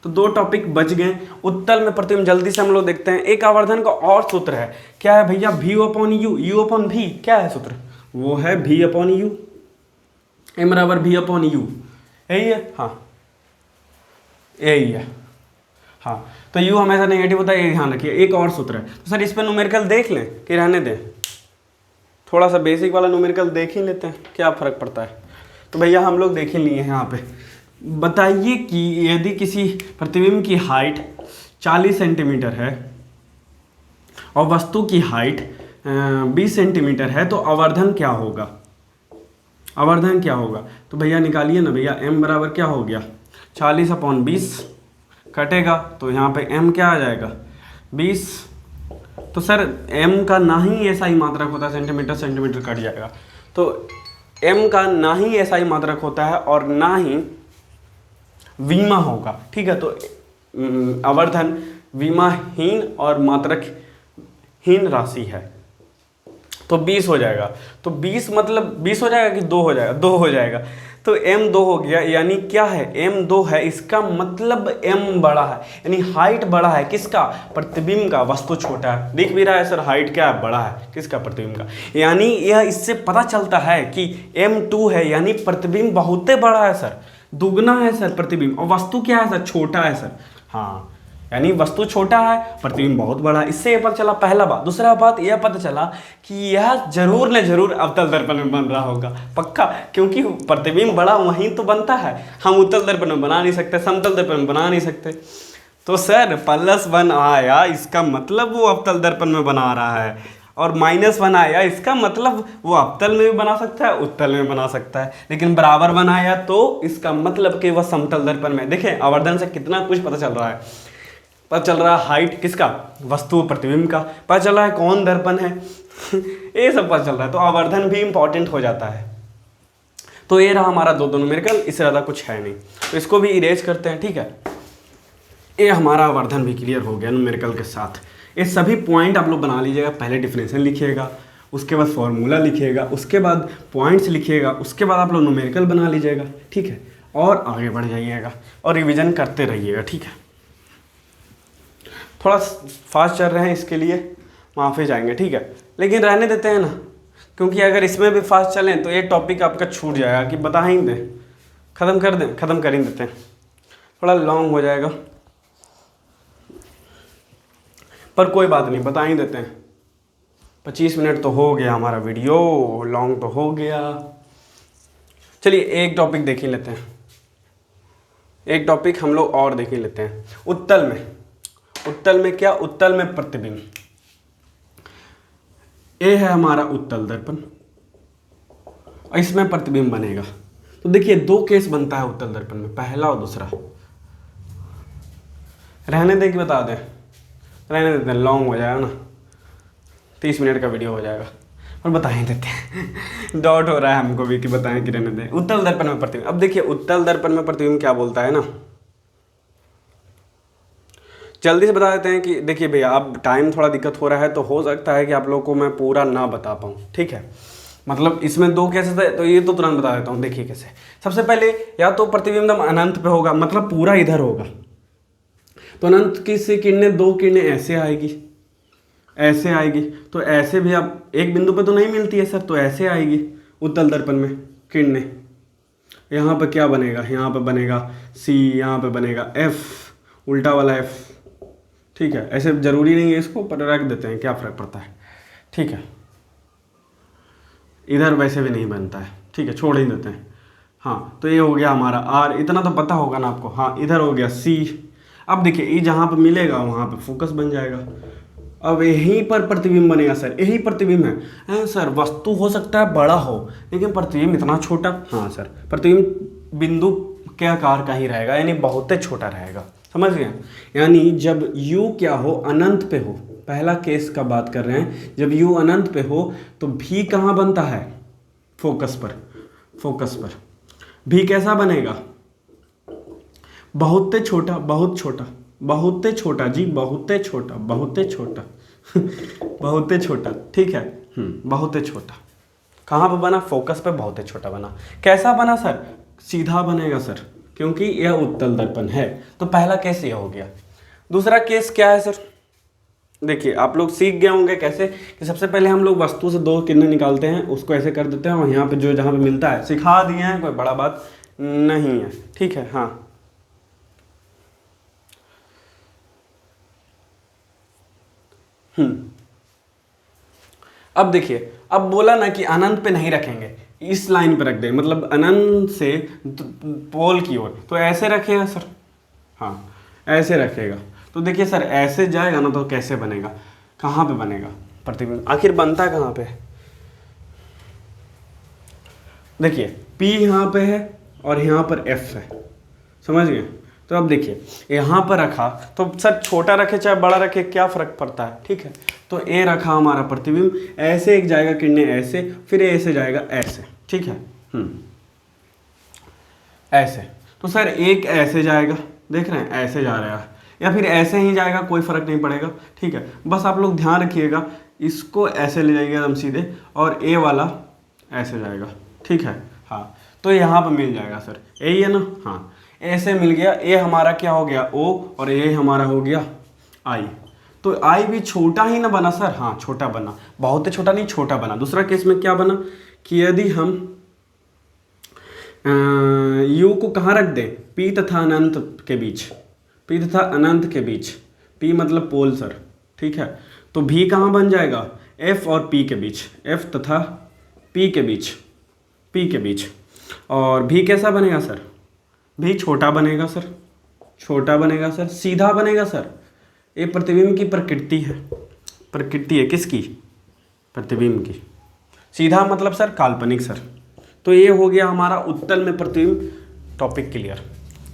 तो 2 टॉपिक बच गए। उत्तल में प्रतिबिंब जल्दी से हम लोग देखते हैं। एक आवर्धन का और सूत्र है, क्या है भैया, V/U, U/V, क्या है सूत्र, वो है V/U, M = V/U, यही है, हाँ यही है, हाँ। तो U हमेशा नेगेटिव होता है, ये ध्यान रखिए। एक और सूत्र है, तो सर इस पर न्यूमेरिकल देख लें कि रहने दें, थोड़ा सा बेसिक वाला न्यूमेरिकल देख ही लेते हैं, क्या फ़र्क पड़ता है। तो भैया हम लोग देख ही लिए हैं यहाँ पे। बताइए कि यदि किसी प्रतिबिंब की हाइट 40 सेंटीमीटर है और वस्तु की हाइट 20 सेंटीमीटर है, तो आवर्धन क्या होगा, तो भैया निकालिए ना भैया, M बराबर क्या हो गया, 40/20 कटेगा, तो यहाँ पे M क्या आ जाएगा, 20। तो सर M का ना ही ऐसा ही मात्रक होता है, सेंटीमीटर कट जाएगा, तो M का ना ही ऐसा ही मात्रक होता है और ना ही विमा होगा, ठीक है। तो आवर्धन विमाहीन और मात्रकहीन राशि है, तो 20 हो जाएगा। तो 20 मतलब 20 हो जाएगा कि 2 हो जाएगा, 2 हो जाएगा। तो M 2 हो गया, यानी क्या है, M 2 है, इसका मतलब M बड़ा है, यानी हाइट बड़ा है किसका, प्रतिबिंब का, वस्तु छोटा है। दिख भी रहा है सर, हाइट क्या है, बड़ा है किसका, प्रतिबिंब का। यानी यह इससे पता चलता है कि M 2 है, यानी प्रतिबिंब बहुत बड़ा है सर, दुगना है सर प्रतिबिंब, और वस्तु क्या है सर, छोटा है सर। हाँ, यानी वस्तु छोटा है, प्रतिबिंब बहुत बड़ा है। इससे ये पता चला पहला बात। दूसरा बात यह पता चला कि यह जरूर न जरूर अवतल दर्पण में बन रहा होगा, पक्का, क्योंकि प्रतिबिंब बड़ा वहीं तो बनता है, हम उत्तल दर्पण में बना नहीं सकते, समतल दर्पण में बना नहीं सकते। तो सर +1 आया, इसका मतलब वो अवतल दर्पण में बना रहा है, और -1 आया, इसका मतलब वो अवतल में भी बना सकता है, उत्तल में बना सकता है। लेकिन =1 आया तो इसका मतलब कि वह समतल दर्पण में। देखें आवर्धन से कितना कुछ पता चल रहा है। पता चल रहा है हाइट किसका, वस्तु और प्रतिबिंब का, पता चल रहा है कौन दर्पण है ये सब पता चल रहा है। तो आवर्धन भी इंपॉर्टेंट हो जाता है। तो ये रहा हमारा दो न्यूमेरिकल, इससे ज़्यादा कुछ है नहीं, तो इसको भी इरेज करते हैं, ठीक है। ये हमारा आवर्धन भी क्लियर हो गया न्यूमेरिकल के साथ। ये सभी पॉइंट आप लोग बना लीजिएगा, पहले डिफरेंशियल लिखिएगा, उसके बाद फॉर्मूला लिखिएगा, उसके बाद पॉइंट्स लिखिएगा, उसके बाद आप लोग न्यूमेरिकल बना लीजिएगा, ठीक है, और आगे बढ़ जाइएगा और रिवीजन करते रहिएगा, ठीक है। थोड़ा फास्ट चल रहे हैं, इसके लिए माफ़ी जाएंगे, ठीक है, लेकिन रहने देते हैं ना, क्योंकि अगर इसमें भी फास्ट चलें तो ये टॉपिक आपका छूट जाएगा कि बता ही दें, ख़त्म कर ही देते हैं, थोड़ा लॉन्ग हो जाएगा, पर कोई बात नहीं, बता ही देते हैं। 25 मिनट तो हो गया हमारा वीडियो, लॉन्ग तो हो गया। चलिए एक टॉपिक देख ही लेते हैं, एक टॉपिक हम लोग और देख ही लेते हैं। उत्तल में क्या, उत्तल में प्रतिबिंब। ये है हमारा उत्तल दर्पण, इसमें प्रतिबिंब बनेगा। तो देखिए दो केस बनता है उत्तल दर्पण में, पहला और दूसरा। रहने दे कि बता दें, रहने देते हैं, लॉन्ग हो जाएगा ना, 30 मिनट का वीडियो हो जाएगा, और बता ही देते हैं डाउट हो रहा है हमको भी कि बताएं कि रहने दें। उत्तल दर्पण में प्रतिबिंब, अब देखिए उत्तल दर्पण में प्रतिबिंब क्या बोलता है ना, जल्दी से बता देते हैं कि देखिए भैया अब टाइम थोड़ा दिक्कत हो रहा है, तो हो सकता है कि आप लोगों को मैं पूरा ना बता पाऊँ, ठीक है। मतलब इसमें दो केसेस है, तो ये तो तुरंत बता देता हूँ। देखिए कैसे, सबसे पहले या तो प्रतिबिंब एकदम अनंत पे होगा, मतलब पूरा इधर होगा, तो अनंत की से किरणें, दो किरणें ऐसे आएगी, ऐसे आएगी, तो ऐसे भी आप एक बिंदु पे तो नहीं मिलती है सर, तो ऐसे आएगी उत्तल दर्पण में किरणें। यहाँ पे क्या बनेगा, यहाँ पे बनेगा C, यहाँ पे बनेगा F, उल्टा वाला F, ठीक है। ऐसे जरूरी नहीं है, इसको पर रख देते हैं, क्या फ़र्क पड़ता है, ठीक है। इधर वैसे भी नहीं बनता है, ठीक है, छोड़ ही देते हैं। हाँ, तो ये हो गया हमारा R, इतना तो पता होगा ना आपको। हाँ, इधर हो गया C। अब देखिए ये जहाँ पे मिलेगा वहाँ पे फोकस बन जाएगा। अब यहीं पर प्रतिबिंब बनेगा सर, यही प्रतिबिंब है सर। वस्तु हो सकता है बड़ा हो, लेकिन प्रतिबिंब इतना छोटा। हाँ सर, प्रतिबिंब बिंदु के आकार का ही रहेगा, यानी बहुत छोटा रहेगा, समझ गए। यानी जब U क्या हो, अनंत पे हो, पहला केस का बात कर रहे हैं, जब U अनंत पे हो तो भी कहाँ बनता है, फोकस पर। फोकस पर भी कैसा बनेगा, बहुत छोटा, बहुत छोटा, बहुत छोटा जी, बहुत छोटा, बहुत छोटा बहुत छोटा, ठीक है। बहुत छोटा कहाँ पे बना, फोकस पे बहुत छोटा बना। कैसा बना सर, सीधा बनेगा सर, क्योंकि यह उत्तल दर्पण है। तो पहला केस यह हो गया। दूसरा केस क्या है सर, देखिए आप लोग सीख गए होंगे कैसे कि सबसे पहले हम लोग वस्तु से दो किरणें निकालते हैं, उसको ऐसे कर देते हैं, और यहाँ पे जो जहाँ पे मिलता है सिखा दिए हैं, कोई बड़ा बात नहीं है, ठीक है। हाँ, अब देखिए, अब बोला ना कि अनंत पे नहीं रखेंगे, इस लाइन पे रख दें, मतलब अनंत से पोल की ओर, तो ऐसे रखेगा सर। हाँ, ऐसे रखेगा। तो देखिए सर ऐसे जाएगा ना, तो कैसे बनेगा, कहाँ पे बनेगा प्रतिबिंब, आखिर बनता कहाँ पे। देखिए P यहाँ पे है और यहाँ पर F है, समझ गए। तो अब देखिए यहाँ पर रखा तो सर छोटा रखे चाहे बड़ा रखे क्या फ़र्क पड़ता है, ठीक है। तो ए रखा हमारा प्रतिबिंब, ऐसे एक जाएगा किरणें ऐसे, फिर ऐसे जाएगा ऐसे, ठीक है। ऐसे, तो सर एक ऐसे जाएगा, देख रहे हैं ऐसे जा रहा है, या फिर ऐसे ही जाएगा, कोई फ़र्क नहीं पड़ेगा, ठीक है। बस आप लोग ध्यान रखिएगा, इसको ऐसे ले जाइएगा एकदम सीधे, और ए वाला ऐसे जाएगा, ठीक है। हाँ, तो यहाँ पर मिल जाएगा सर, यही है ना। हाँ, ऐसे मिल गया, ए हमारा क्या हो गया O, और ए हमारा हो गया I। तो I भी छोटा ही ना बना सर, हाँ छोटा बना, बहुत छोटा नहीं, छोटा बना। दूसरा केस में क्या बना कि यदि हम U को कहाँ रख दें, P तथा अनंत के बीच, P तथा अनंत के बीच, P मतलब पोल सर, ठीक है। तो भी कहाँ बन जाएगा, F और P के बीच, F तथा P के बीच, P के बीच। और भी कैसा बनेगा सर, भी छोटा बनेगा सर, छोटा बनेगा सर, सीधा बनेगा सर। ये प्रतिबिंब की प्रकृति है, प्रकृति है किसकी, प्रतिबिंब की। सीधा मतलब सर काल्पनिक सर। तो ये हो गया हमारा उत्तल में प्रतिबिंब, टॉपिक क्लियर।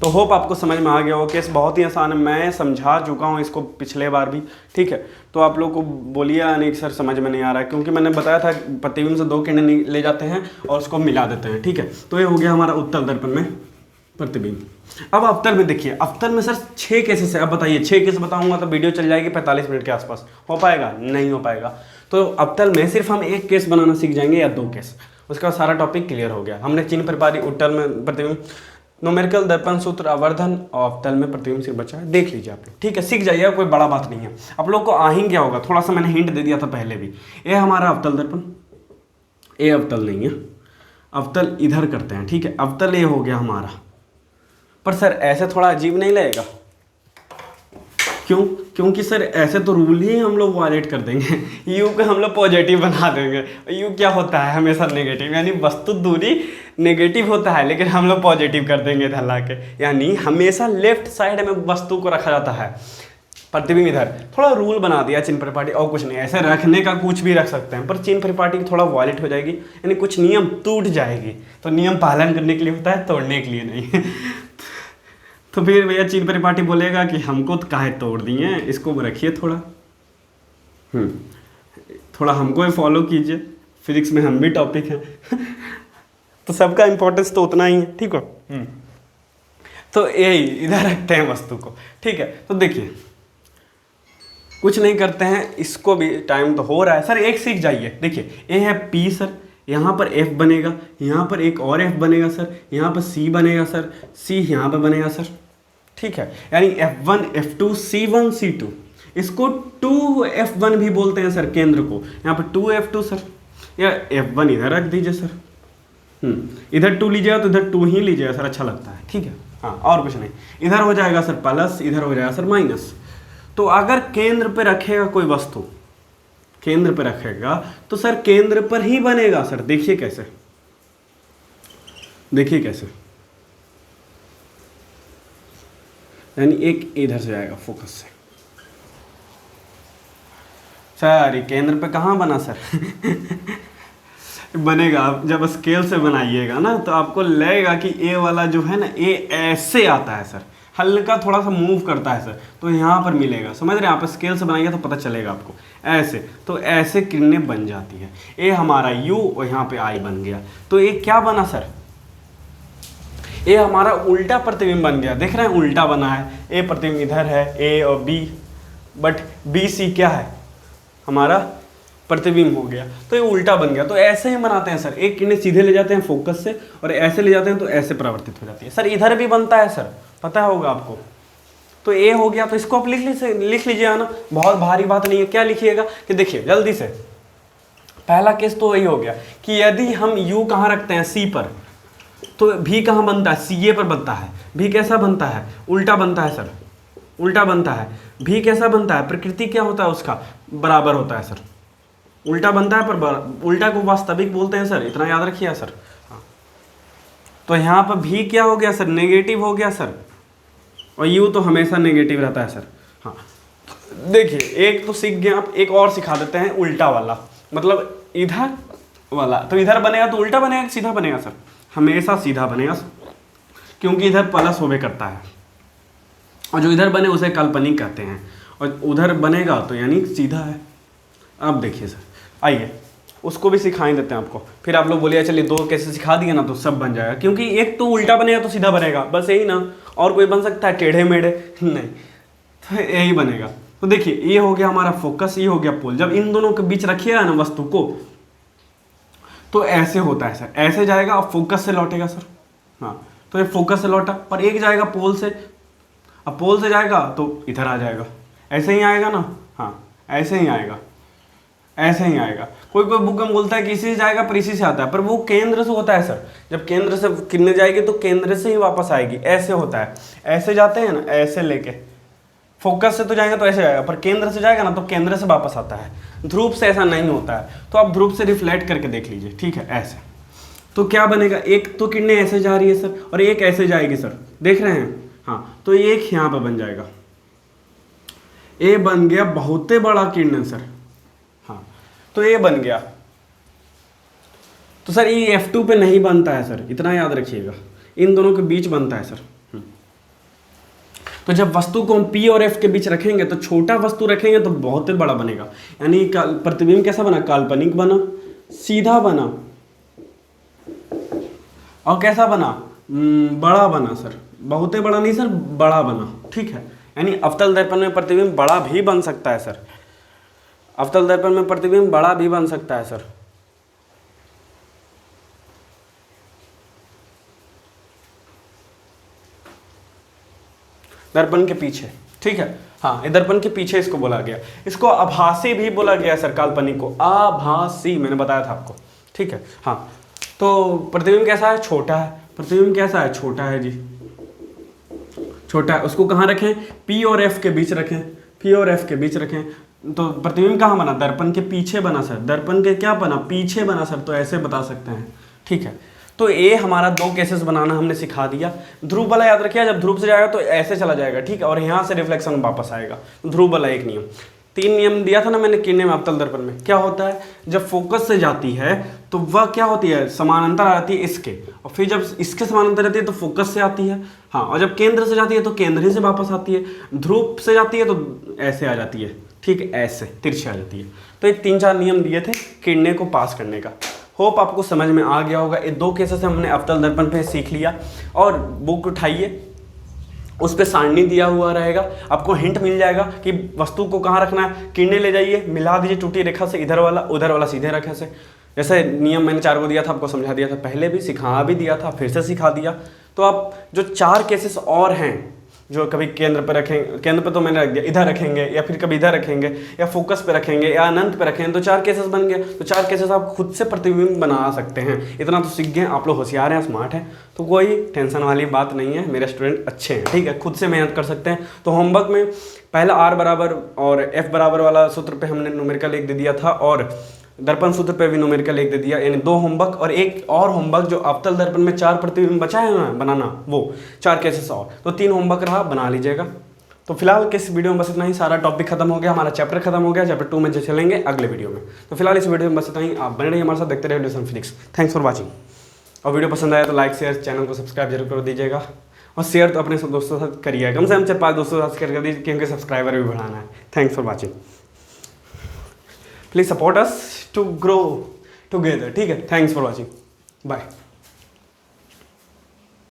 तो होप आपको समझ में आ गया हो। केस बहुत ही आसान है, मैं समझा चुका हूँ इसको पिछले बार भी, ठीक है। तो आप लोग को बोलिए नहीं सर समझ में नहीं आ रहा है, क्योंकि मैंने बताया था प्रतिबिंब से 2 किरणें ले जाते हैं और उसको मिला देते हैं, ठीक है। तो ये हो गया हमारा उत्तल दर्पण में प्रतिबिंब। अब अवतल में देखिए, अवतल में सर 6 केसेस है। अब बताइए 6 केस बताऊंगा तो वीडियो चल जाएगी 45 मिनट के आसपास, हो पाएगा? नहीं हो पाएगा। तो अवतल में सिर्फ हम 1 केस बनाना सीख जाएंगे या 2 केस, उसका सारा टॉपिक क्लियर हो गया। हमने चिन्ह परिपाटी, उत्तल में प्रतिबिंब, न्यूमेरिकल, दर्पण, सूत्र, आवर्धन और अवतल में प्रतिबिंब सिर्फ बचा है। देख लीजिए आप लोग, ठीक है, सीख जाइए, कोई बड़ा बात नहीं है। आप लोग को आ ही क्या होगा, थोड़ा सा मैंने हिंट दे दिया था पहले भी। ये हमारा अवतल दर्पण, ये अवतल नहीं है, अवतल इधर करते हैं, ठीक है। अवतल ये हो गया हमारा, पर सर ऐसे थोड़ा अजीब नहीं लगेगा? क्यों? क्योंकि सर ऐसे तो रूल ही हम लोग वायलेट कर देंगे। यू को हम लोग पॉजिटिव बना देंगे। यू क्या होता है? हमेशा नेगेटिव, यानी वस्तु दूरी नेगेटिव होता है, लेकिन हम लोग पॉजिटिव कर देंगे इधर ला के। यानी हमेशा लेफ्ट साइड में वस्तु को रखा जाता है, प्रतिबिंब इधर। थोड़ा रूल बना दिया चिन्ह परिपाटी, और कुछ नहीं। ऐसे रखने का कुछ भी रख सकते हैं, पर चिन्ह परिपाटी थोड़ा वायलेट हो जाएगी, यानी कुछ नियम टूट जाएगी। तो नियम पालन करने के लिए होता है, तोड़ने के लिए नहीं। तो फिर भैया चिन्ह परिपाटी बोलेगा कि हमको तो काहे तोड़ दिए, इसको रखिए थोड़ा, थोड़ा हमको ही फॉलो कीजिए, फिजिक्स में हम भी टॉपिक हैं। तो सबका इंपॉर्टेंस तो उतना ही है, ठीक हो। तो यही इधर रखते हैं वस्तु को, ठीक है। तो देखिए कुछ नहीं करते हैं, इसको भी टाइम तो हो रहा है सर, एक सीख जाइए। देखिए ये है P सर, यहाँ पर F बनेगा, यहाँ पर एक और F बनेगा सर, यहाँ पर C बनेगा सर, C यहाँ पर बनेगा सर, ठीक है। यानी F1 F2 C1 C2, इसको 2F1 भी बोलते हैं सर केंद्र को। यहाँ पर 2F2 सर, या F1 इधर रख दीजिए सर, इधर 2 लीजिएगा तो इधर 2 ही लीजिएगा सर, अच्छा लगता है, ठीक है। हाँ, और कुछ नहीं। इधर हो जाएगा सर प्लस, इधर हो जाएगा सर माइनस। तो अगर केंद्र पे रखेगा कोई वस्तु, केंद्र पे रखेगा तो सर केंद्र पर ही बनेगा सर। देखिए कैसे, देखिए कैसे, यानी एक इधर से जाएगा फोकस से। सर ये केंद्र पे कहाँ बना सर? बनेगा, आप जब स्केल से बनाइएगा ना तो आपको लगेगा कि ए वाला जो है ना, ए ऐसे आता है सर, हल्का थोड़ा सा मूव करता है सर, तो यहाँ पर मिलेगा, समझ रहे हैं आप? स्केल से बनाइए तो पता चलेगा आपको, ऐसे। तो ऐसे किरणें बन जाती है। ए हमारा यू और यहाँ पे आई बन गया, तो ये क्या बना सर? ये हमारा उल्टा प्रतिबिंब बन गया। देख रहे हैं उल्टा बना है, ए प्रतिबिंब इधर है, ए और बी, बट बी सी क्या है? हमारा प्रतिबिंब हो गया, तो ये उल्टा बन गया। तो ऐसे ही बनाते हैं सर, एक किरणें सीधे ले जाते हैं फोकस से और ऐसे ले जाते हैं तो ऐसे परिवर्तित हो जाती है। सर इधर भी बनता है सर, पता होगा आपको। तो ए हो गया, तो इसको आप लिख लीजिएगा ना, बहुत भारी बात नहीं है। क्या लिखिएगा कि देखिए जल्दी से, पहला केस तो वही हो गया कि यदि हम यू कहाँ रखते हैं? सी पर, तो भी कहाँ बनता है? सी ए पर बनता है। भी कैसा बनता है? उल्टा बनता है सर, उल्टा बनता है। भी कैसा बनता है? प्रकृति क्या होता है उसका? बराबर होता है सर, उल्टा बनता है, पर उल्टा को वास्तविक बोलते हैं सर, इतना याद रखिए सर। हाँ, तो यहाँ पर भी क्या हो गया सर? नेगेटिव हो गया सर, और यू तो हमेशा नेगेटिव रहता है सर। हाँ, देखिए एक तो सीख गए आप, एक और सिखा देते हैं उल्टा वाला, मतलब इधर वाला। तो इधर बनेगा तो उल्टा बनेगा, सीधा बनेगा सर? हमेशा सीधा बनेगा, क्योंकि इधर प्लस होवे करता है, और जो इधर बने उसे काल्पनिक कहते हैं, और उधर बनेगा तो यानी सीधा है। अब देखिए सर, आइए उसको भी सिखा ही देते हैं आपको। फिर आप लोग बोलिए चलिए 2 कैसे सिखा दिए ना तो सब बन जाएगा, क्योंकि एक तो उल्टा बनेगा तो सीधा बनेगा, बस यही ना। और कोई बन सकता है टेढ़े मेढ़े? नहीं, तो यही बनेगा। तो देखिए ये हो गया हमारा फोकस, ये हो गया पोल। जब इन दोनों के बीच रखिएगा ना वस्तु को तो ऐसे होता है सर, ऐसे जाएगा और फोकस से लौटेगा सर। हाँ, तो ये फोकस से लौटा, पर एक जाएगा पोल से, अब पोल से जाएगा तो इधर आ जाएगा, ऐसे ही आएगा ना। हाँ, ऐसे ही आएगा, ऐसे ही आएगा। कोई कोई बुक में बोलता है कि इसी से जाएगा पर इसी से आता है, पर वो केंद्र से होता है सर। जब केंद्र से किरणें जाएगी तो केंद्र से ही वापस आएगी, ऐसे होता है। ऐसे जाते हैं ना, ऐसे लेके फोकस से तो जाएगा तो ऐसे जाएगा, पर केंद्र से जाएगा ना तो केंद्र से वापस आता है। ध्रुव से ऐसा नहीं होता है, तो आप ध्रुव से रिफ्लेक्ट करके देख लीजिए, ठीक है। ऐसे तो क्या बनेगा? एक तो किरणें ऐसे जा रही है सर, और एक ऐसे जाएगी सर, देख रहे हैं? हाँ, तो एक यहाँ पर बन जाएगा, ए बन गया बहुत बड़ा किरण सर। हाँ, तो ये बन गया। तो सर ये F2 पे नहीं बनता है सर, इतना याद रखिएगा, इन दोनों के बीच बनता है सर। तो जब वस्तु को हम P और F के बीच रखेंगे तो छोटा वस्तु रखेंगे तो बहुत ही बड़ा बनेगा, यानी प्रतिबिंब कैसा बना, काल्पनिक बना, सीधा बना, और कैसा बना, बड़ा बना सर, बहुत ही बड़ा नहीं सर, बड़ा बना, ठीक है। यानी अवतल दर्पण में प्रतिबिंब बड़ा भी बन सकता है सर, अवतल दर्पण में प्रतिबिंब बड़ा भी बन सकता है सर। दर्पण के पीछे, ठीक है, हाँ, ये दर्पण के पीछे इसको बोला गया, इसको आभासी भी बोला गया सर, काल्पनिक को आभासी, मैंने बताया था आपको, ठीक है। हाँ, तो प्रतिबिंब कैसा है, छोटा है, प्रतिबिंब कैसा है, छोटा है जी, छोटा है। उसको कहाँ रखें, P और F के बीच रखें, P और F के बीच रखें। तो प्रतिबिंब कहाँ बना, दर्पण के पीछे बना सर, दर्पण के क्या बना, पीछे बना सर, तो ऐसे बता सकते हैं, ठीक है। तो ये हमारा 2 केसेस बनाना हमने सिखा दिया। ध्रुव वाला याद रखिए, जब ध्रुव से जाएगा तो ऐसे चला जाएगा, ठीक है, और यहाँ से रिफ्लेक्शन वापस आएगा, ध्रुव वाला एक नियम। 3 नियम दिया था ना मैंने किरणें में अवतल दर्पण में, क्या होता है, जब फोकस से जाती है तो वह क्या होती है, समानांतर आती है इसके, और फिर जब इसके समानांतर जाती है तो फोकस से आती है, हाँ, और जब केंद्र से जाती है तो केंद्र ही से वापस आती है, ध्रुव से जाती है तो ऐसे आ जाती है, ठीक है, ऐसे तिरछे आ जाती है। तो ये 3-4 नियम दिए थे किरणें को पास करने का। होप आपको समझ में आ गया होगा। ये 2 केसेस हमने अवतल दर्पण पे सीख लिया। और बुक उठाइए, उस पर सारणी दिया हुआ रहेगा, आपको हिंट मिल जाएगा कि वस्तु को कहाँ रखना है। किरणें ले जाइए, मिला दीजिए टूटी रेखा से, इधर वाला उधर वाला सीधे रेखा से। जैसे नियम मैंने 4 को दिया था, आपको समझा दिया था, पहले भी सिखा भी दिया था, फिर से सिखा दिया। तो आप जो 4 केसेस और हैं जो कभी केंद्र पर रखेंगे, केंद्र पर तो मैंने रख दिया, इधर रखेंगे, या फिर कभी इधर रखेंगे, या फोकस पे रखेंगे, या अनंत पे रखेंगे, तो 4 केसेस बन गए। तो 4 केसेस आप खुद से प्रतिबिंब बना सकते हैं। इतना तो सीख गए, आप लोग होशियार हैं, स्मार्ट हैं, तो कोई टेंशन वाली बात नहीं है। मेरे स्टूडेंट अच्छे हैं, ठीक है, खुद से मेहनत कर सकते हैं। तो होमवर्क में पहला R बराबर और F बराबर वाला सूत्र पे हमने न्यूमेरिकल 1 दे दिया था, और दर्पण सूत्र पे भी न्यूमेरिकल 1 दे दिया, यानी 2 होमवर्क। और एक और होमवर्क जो अवतल दर्पण में 4 प्रतिबिंब बचा है ना बनाना, वो 4 केसेस और, तो 3 होमवर्क रहा, बना लीजिएगा। तो फिलहाल किस वीडियो में बस इतना ही, सारा टॉपिक खत्म हो गया, हमारा चैप्टर खत्म हो गया। चैप्टर 2 में जो चलेंगे अगले वीडियो में। तो फिलहाल इस वीडियो में बस इतना ही। आप बने रहिए हमारे साथ, देखते रहिए एडुएशन फिजिक्स। Thanks for watching. और वीडियो पसंद आया तो लाइक शेयर, चैनल को सब्सक्राइब जरूर कर दीजिएगा, और शेयर तो अपने सब दोस्तों के साथ करिए, कम से कम 4-5 दोस्तों के साथ शेयर कर दीजिए, क्योंकि सब्सक्राइबर भी बढ़ाना है। Thanks for watching. Please support us to grow together, ठीक है। Thanks for watching, bye.